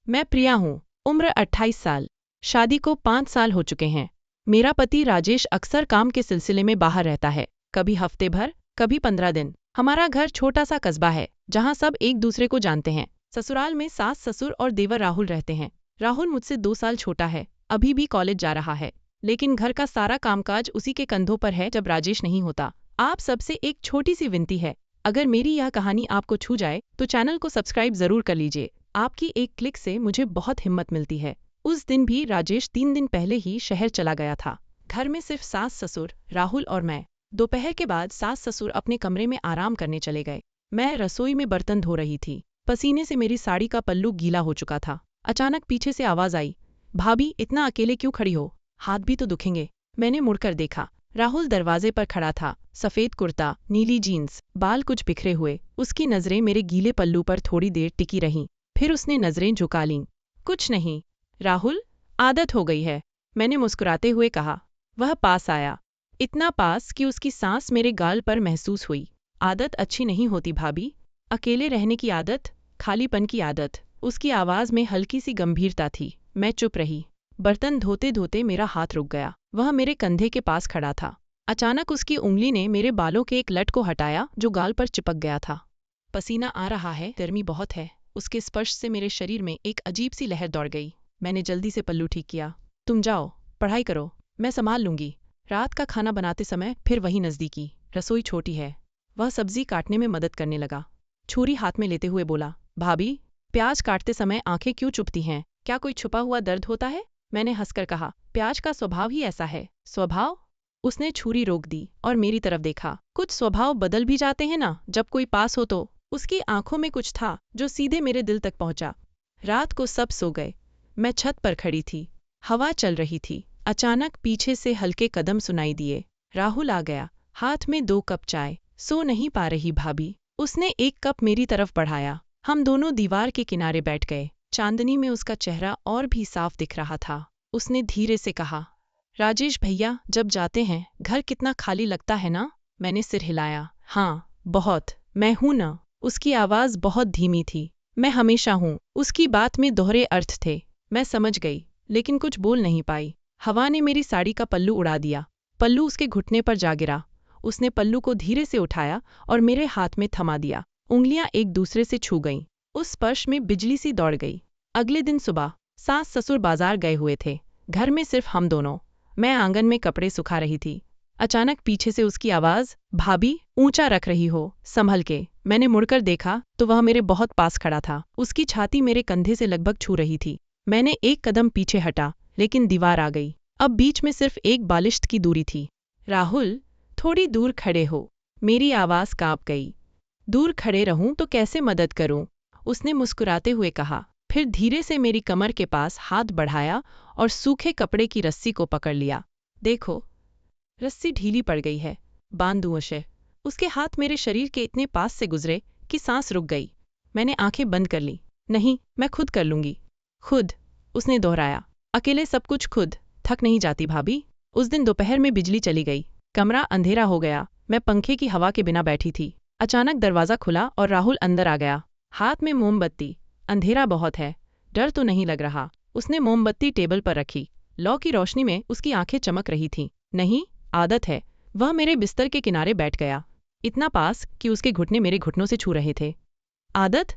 मैं प्रिया हूँ, उम्र 28 साल, शादी को 5 साल हो चुके हैं। मेरा पति राजेश अक्सर काम के सिलसिले में बाहर रहता है, कभी हफ्ते भर, कभी 15 दिन। हमारा घर छोटा सा कस्बा है, जहाँ सब एक दूसरे को जानते हैं। ससुराल में सास ससुर और देवर राहुल रहते हैं। राहुल मुझसे 2 साल छोटा है, अभी भी कॉलेज जा रहा है, लेकिन घर का सारा कामकाज उसी के कंधों पर है जब राजेश नहीं होता। आप सबसे एक छोटी सी विनती है, अगर मेरी यह कहानी आपको छू जाए तो चैनल को सब्सक्राइब जरूर कर लीजिए। आपकी एक क्लिक से मुझे बहुत हिम्मत मिलती है। उस दिन भी राजेश 3 दिन पहले ही शहर चला गया था। घर में सिर्फ सास ससुर, राहुल और मैं। दोपहर के बाद सास ससुर अपने कमरे में आराम करने चले गए। मैं रसोई में बर्तन धो रही थी। पसीने से मेरी साड़ी का पल्लू गीला हो चुका था। अचानक पीछे से आवाज आई, भाभी इतना अकेले क्यों खड़ी हो, हाथ भी तो दुखेंगे। मैंने मुड़कर देखा, राहुल दरवाजे पर खड़ा था, सफेद कुर्ता, नीली जीन्स, बाल कुछ बिखरे हुए। उसकी नजरें मेरे गीले पल्लू पर थोड़ी देर टिकी रहीं, फिर उसने नजरें झुका लीं। कुछ नहीं राहुल, आदत हो गई है, मैंने मुस्कुराते हुए कहा। वह पास आया, इतना पास कि उसकी सांस मेरे गाल पर महसूस हुई। आदत अच्छी नहीं होती भाभी, अकेले रहने की आदत, खालीपन की आदत। उसकी आवाज में हल्की सी गंभीरता थी। मैं चुप रही। बर्तन धोते धोते मेरा हाथ रुक गया। वह मेरे कंधे के पास खड़ा था। अचानक उसकी उंगली ने मेरे बालों के एक लट को हटाया जो गाल पर चिपक गया था। पसीना आ रहा है, गर्मी बहुत है। उसके स्पर्श से मेरे शरीर में एक अजीब सी लहर दौड़ गई। मैंने जल्दी से पल्लू ठीक किया। तुम जाओ, पढ़ाई करो, मैं संभाल लूंगी। रात का खाना बनाते समय फिर वही नजदीकी। रसोई छोटी है। वह सब्जी काटने में मदद करने लगा। छुरी हाथ में लेते हुए बोला, भाभी प्याज काटते समय आंखें क्यों चुभती हैं, क्या कोई छुपा हुआ दर्द होता है? मैंने हंसकर कहा, प्याज का स्वभाव ही ऐसा है। स्वभाव? उसने छुरी रोक दी और मेरी तरफ देखा। कुछ स्वभाव बदल भी जाते हैं ना जब कोई पास हो तो। उसकी आंखों में कुछ था जो सीधे मेरे दिल तक पहुंचा। रात को सब सो गए। मैं छत पर खड़ी थी। हवा चल रही थी। अचानक पीछे से हल्के कदम सुनाई दिए। राहुल आ गया, हाथ में 2 कप चाय। सो नहीं पा रही भाभी? उसने एक कप मेरी तरफ बढ़ाया। हम दोनों दीवार के किनारे बैठ गए। चांदनी में उसका चेहरा और भी साफ दिख रहा था। उसने धीरे से कहा, राजेश भैया जब जाते हैं घर कितना खाली लगता है ना? मैंने सिर हिलाया। हाँ बहुत, मैं हूं ना। उसकी आवाज बहुत धीमी थी। मैं हमेशा हूं। उसकी बात में दोहरे अर्थ थे। मैं समझ गई, लेकिन कुछ बोल नहीं पाई। हवा ने मेरी साड़ी का पल्लू उड़ा दिया। पल्लू उसके घुटने पर जा गिरा। उसने पल्लू को धीरे से उठाया और मेरे हाथ में थमा दिया। उंगलियां एक दूसरे से छू गईं। उस स्पर्श में बिजली सी दौड़ गई। अगले दिन सुबह सास ससुर बाजार गए हुए थे। घर में सिर्फ हम दोनों। मैं आंगन में कपड़े सुखा रही थी। अचानक पीछे से उसकी आवाज, भाभी ऊंचा रख रही हो, संभल के। मैंने मुड़कर देखा तो वह मेरे बहुत पास खड़ा था। उसकी छाती मेरे कंधे से लगभग छू रही थी। मैंने एक कदम पीछे हटा, लेकिन दीवार आ गई। अब बीच में सिर्फ एक बालिश्त की दूरी थी। राहुल थोड़ी दूर खड़े हो। मेरी आवाज कांप गई। दूर खड़े रहूं तो कैसे मदद करूं? उसने मुस्कुराते हुए कहा, फिर धीरे से मेरी कमर के पास हाथ बढ़ाया और सूखे कपड़े की रस्सी को पकड़ लिया। देखो, रस्सी ढीली पड़ गई है, बांध दूं उसे। उसके हाथ मेरे शरीर के इतने पास से गुजरे कि सांस रुक गई। मैंने आंखें बंद कर ली। नहीं, मैं खुद कर लूंगी। खुद? उसने दोहराया। अकेले सब कुछ खुद। थक नहीं जाती भाभी? उस दिन दोपहर में बिजली चली गई। कमरा अंधेरा हो गया। मैं पंखे की हवा के बिना बैठी थी। अचानक दरवाजा खुला और राहुल अंदर आ गया, हाथ में मोमबत्ती। अंधेरा बहुत है, डर तो नहीं लग रहा? उसने मोमबत्ती टेबल पर रखी। लौ की रोशनी में उसकी आंखें चमक रही थीं। नहीं, आदत है। वह मेरे बिस्तर के किनारे बैठ गया, इतना पास कि उसके घुटने मेरे घुटनों से छू रहे थे। आदत?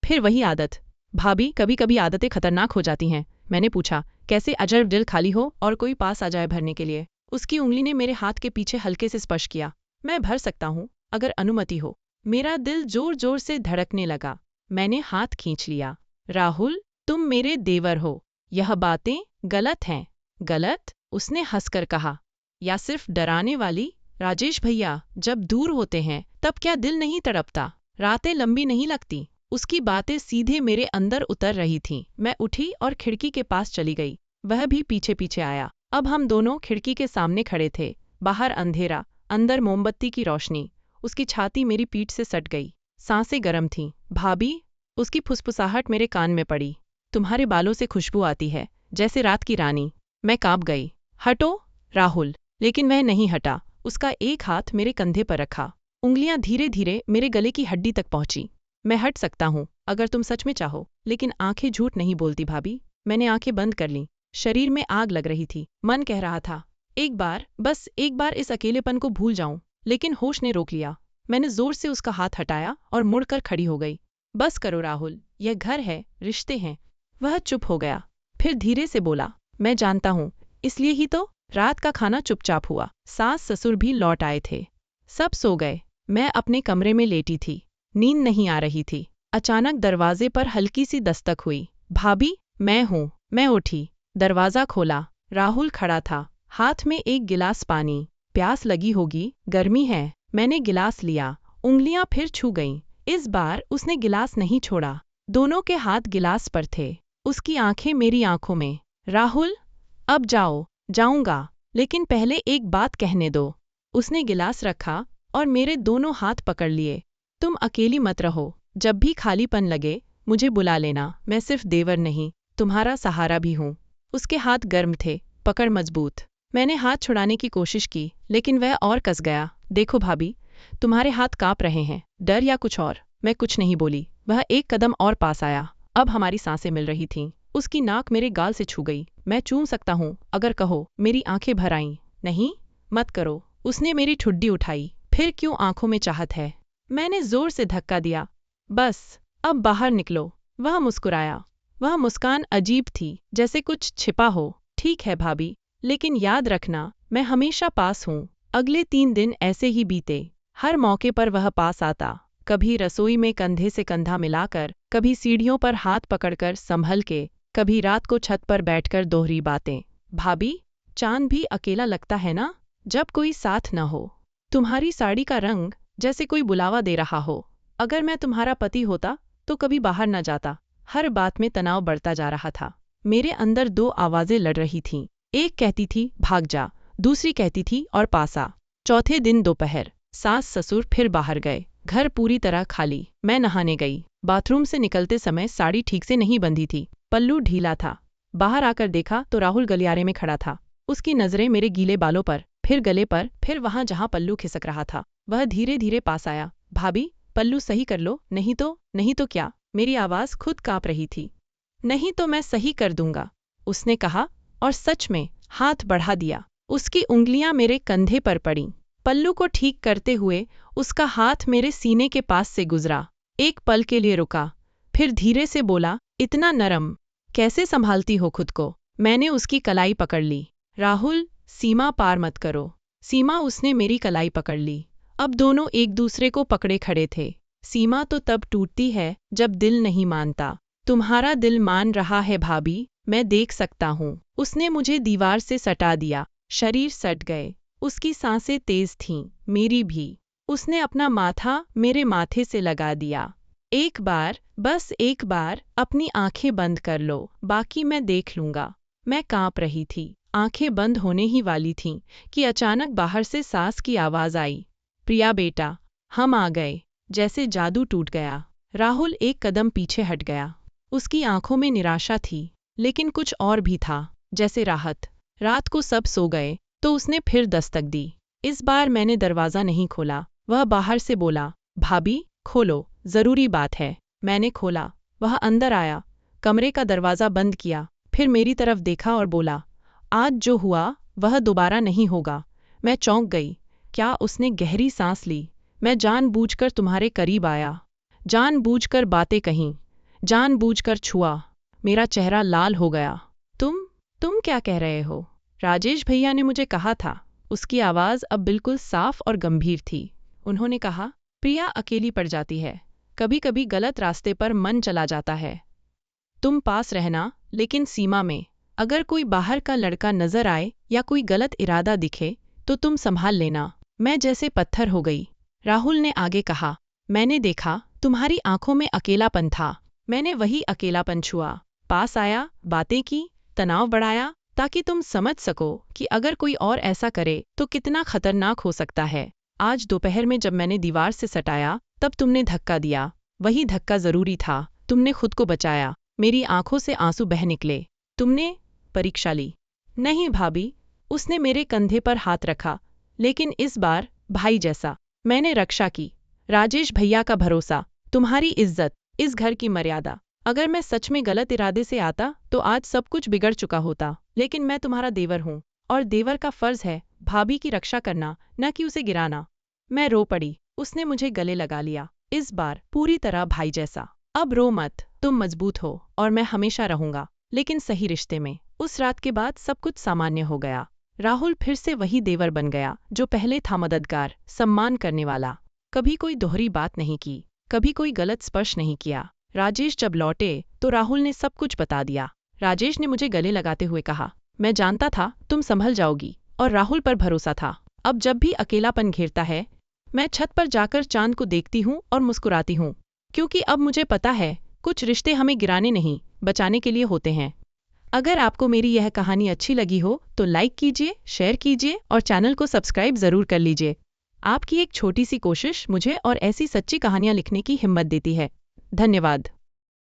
फिर वही आदत। भाभी कभी कभी आदतें खतरनाक हो जाती हैं। मैंने पूछा, कैसे? अजब दिल खाली हो और कोई पास आ जाए भरने के लिए। उसकी उंगली ने मेरे हाथ के पीछे हल्के से स्पर्श किया। मैं भर सकता हूँ, अगर अनुमति हो। मेरा दिल जोर जोर से धड़कने लगा। मैंने हाथ खींच लिया। राहुल, तुम मेरे देवर हो, यह बातें गलत हैं। गलत? उसने हंसकर कहा। या सिर्फ डराने वाली? राजेश भैया जब दूर होते हैं तब क्या दिल नहीं तड़पता? रातें लंबी नहीं लगती? उसकी बातें सीधे मेरे अंदर उतर रही थीं। मैं उठी और खिड़की के पास चली गई। वह भी पीछे पीछे आया। अब हम दोनों खिड़की के सामने खड़े थे। बाहर अंधेरा, अंदर मोमबत्ती की रोशनी। उसकी छाती मेरी पीठ से सट गई। सांसें गर्म थीं। भाभी? उसकी फुसफुसाहट मेरे कान में पड़ी। तुम्हारे बालों से खुशबू आती है, जैसे रात की रानी। मैं कांप गई। हटो राहुल। लेकिन वह नहीं हटा। उसका एक हाथ मेरे कंधे पर रखा। उंगलियां धीरे धीरे मेरे गले की हड्डी तक पहुंची। मैं हट सकता हूँ अगर तुम सच में चाहो, लेकिन आंखें झूठ नहीं बोलती भाभी। मैंने आंखें बंद कर लीं। शरीर में आग लग रही थी। मन कह रहा था, एक बार, बस एक बार इस अकेलेपन को भूल जाऊं, लेकिन होश ने रोक लिया। मैंने जोर से उसका हाथ हटाया और मुड़कर खड़ी हो गई। बस करो राहुल, यह घर है, रिश्ते हैं। वह चुप हो गया, फिर धीरे से बोला, मैं जानता हूँ, इसलिए ही तो। रात का खाना चुपचाप हुआ। सास ससुर भी लौट आए थे। सब सो गए। मैं अपने कमरे में लेटी थी। नींद नहीं आ रही थी। अचानक दरवाजे पर हल्की सी दस्तक हुई। भाभी, मैं हूँ। मैं उठी, दरवाजा खोला। राहुल खड़ा था, हाथ में एक गिलास पानी। प्यास लगी होगी, गर्मी है। मैंने गिलास लिया, उंगलियां फिर छू गईं। इस बार उसने गिलास नहीं छोड़ा। दोनों के हाथ गिलास पर थे, उसकी आंखें मेरी आंखों में। राहुल, अब जाओ। जाऊंगा, लेकिन पहले एक बात कहने दो। उसने गिलास रखा और मेरे दोनों हाथ पकड़ लिए। तुम अकेली मत रहो, जब भी खालीपन लगे मुझे बुला लेना। मैं सिर्फ देवर नहीं, तुम्हारा सहारा भी हूँ। उसके हाथ गर्म थे, पकड़ मजबूत। मैंने हाथ छुड़ाने की कोशिश की, लेकिन वह और कस गया। देखो भाभी, तुम्हारे हाथ कांप रहे हैं, डर या कुछ और। मैं कुछ नहीं बोली। वह एक कदम और पास आया। अब हमारी सांसें मिल रही थीं। उसकी नाक मेरे गाल से छू गई। मैं चूम सकता हूँ अगर कहो। मेरी आंखें भर आईं। नहीं, मत करो। उसने मेरी ठुड्डी उठाई। फिर क्यों आंखों में चाहत है? मैंने जोर से धक्का दिया। बस, अब बाहर निकलो। वह मुस्कुराया। वह मुस्कान अजीब थी, जैसे कुछ छिपा हो। ठीक है भाभी, लेकिन याद रखना, मैं हमेशा पास हूँ। अगले 3 दिन ऐसे ही बीते। हर मौके पर वह पास आता। कभी रसोई में कंधे से कंधा मिलाकर, कभी सीढ़ियों पर हाथ पकड़कर संभल के, कभी रात को छत पर बैठकर दोहरी बातें। भाभी, चांद भी अकेला लगता है ना, जब कोई साथ न हो। तुम्हारी साड़ी का रंग जैसे कोई बुलावा दे रहा हो। अगर मैं तुम्हारा पति होता तो कभी बाहर न जाता। हर बात में तनाव बढ़ता जा रहा था। मेरे अंदर 2 आवाजें लड़ रही थीं। एक कहती थी भाग जा, दूसरी कहती थी और पास आ। चौथे दिन दोपहर, सास ससुर फिर बाहर गए। घर पूरी तरह खाली। मैं नहाने गई। बाथरूम से निकलते समय साड़ी ठीक से नहीं बंधी थी, पल्लू ढीला था। बाहर आकर देखा तो राहुल गलियारे में खड़ा था। उसकी नजरें मेरे गीले बालों पर, फिर गले पर, फिर वहां जहां पल्लू खिसक रहा था। वह धीरे धीरे पास आया। भाभी, पल्लू सही कर लो, नहीं तो क्या? मेरी आवाज खुद कांप रही थी। नहीं तो मैं सही कर दूंगा, उसने कहा, और सच में हाथ बढ़ा दिया। उसकी उंगलियां मेरे कंधे पर पड़ीं। पल्लू को ठीक करते हुए उसका हाथ मेरे सीने के पास से गुजरा। एक पल के लिए रुका, फिर धीरे से बोला, इतना नरम कैसे संभालती हो खुद को? मैंने उसकी कलाई पकड़ ली। राहुल, सीमा पार मत करो। सीमा, उसने मेरी कलाई पकड़ ली। अब दोनों एक दूसरे को पकड़े खड़े थे। सीमा तो तब टूटती है जब दिल नहीं मानता। तुम्हारा दिल मान रहा है भाभी, मैं देख सकता हूँ। उसने मुझे दीवार से सटा दिया। शरीर सट गए। उसकी सांसें तेज थीं, मेरी भी। उसने अपना माथा मेरे माथे से लगा दिया। एक बार, बस एक बार, अपनी आंखें बंद कर लो, बाकी मैं देख लूंगा। मैं कांप रही थी। आंखें बंद होने ही वाली थीं कि अचानक बाहर से सास की आवाज आई, प्रिया बेटा, हम आ गए। जैसे जादू टूट गया। राहुल एक कदम पीछे हट गया। उसकी आंखों में निराशा थी, लेकिन कुछ और भी था, जैसे राहत। रात को सब सो गए तो उसने फिर दस्तक दी। इस बार मैंने दरवाजा नहीं खोला। वह बाहर से बोला, भाभी, खोलो, जरूरी बात है। मैंने खोला। वह अंदर आया, कमरे का दरवाजा बंद किया, फिर मेरी तरफ देखा और बोला, आज जो हुआ वह दोबारा नहीं होगा। मैं चौंक गई। क्या? उसने गहरी सांस ली। मैं जानबूझकर तुम्हारे करीब आया, जानबूझकर बातें कहीं, जानबूझकर छुआ। मेरा चेहरा लाल हो गया। तुम क्या कह रहे हो? राजेश भैया ने मुझे कहा था। उसकी आवाज अब बिल्कुल साफ और गंभीर थी। उन्होंने कहा, प्रिया अकेली पड़ जाती है, कभी कभी गलत रास्ते पर मन चला जाता है। तुम पास रहना, लेकिन सीमा में। अगर कोई बाहर का लड़का नजर आए या कोई गलत इरादा दिखे तो तुम संभाल लेना। मैं जैसे पत्थर हो गई। राहुल ने आगे कहा, मैंने देखा तुम्हारी आंखों में अकेलापन था। मैंने वही अकेलापन छुआ, पास आया, बातें की, तनाव बढ़ाया, ताकि तुम समझ सको कि अगर कोई और ऐसा करे तो कितना खतरनाक हो सकता है। आज दोपहर में जब मैंने दीवार से सटाया तब तुमने धक्का दिया। वही धक्का जरूरी था। तुमने खुद को बचाया। मेरी आंखों से आंसू बह निकले। तुमने परीक्षा ली। नहीं भाभी, उसने मेरे कंधे पर हाथ रखा, लेकिन इस बार भाई जैसा। मैंने रक्षा की। राजेश भैया का भरोसा, तुम्हारी इज्जत, इस घर की मर्यादा। अगर मैं सच में गलत इरादे से आता तो आज सब कुछ बिगड़ चुका होता, लेकिन मैं तुम्हारा देवर हूँ और देवर का फर्ज है भाभी की रक्षा करना, न कि उसे गिराना। मैं रो पड़ी। उसने मुझे गले लगा लिया, इस बार पूरी तरह भाई जैसा। अब रो मत, तुम मजबूत हो और मैं हमेशा रहूंगा, लेकिन सही रिश्ते में। उस रात के बाद सब कुछ सामान्य हो गया। राहुल फिर से वही देवर बन गया जो पहले था, मददगार, सम्मान करने वाला। कभी कोई दोहरी बात नहीं की, कभी कोई गलत स्पर्श नहीं किया। राजेश जब लौटे तो राहुल ने सब कुछ बता दिया। राजेश ने मुझे गले लगाते हुए कहा, मैं जानता था तुम संभल जाओगी और राहुल पर भरोसा था। अब जब भी अकेलापन घेरता है, मैं छत पर जाकर चांद को देखती हूँ और मुस्कुराती हूँ, क्योंकि अब मुझे पता है कुछ रिश्ते हमें गिराने नहीं, बचाने के लिए होते हैं। अगर आपको मेरी यह कहानी अच्छी लगी हो तो लाइक कीजिए, शेयर कीजिए और चैनल को सब्सक्राइब ज़रूर कर लीजिए। आपकी एक छोटी सी कोशिश मुझे और ऐसी सच्ची कहानियाँ लिखने की हिम्मत देती है। धन्यवाद।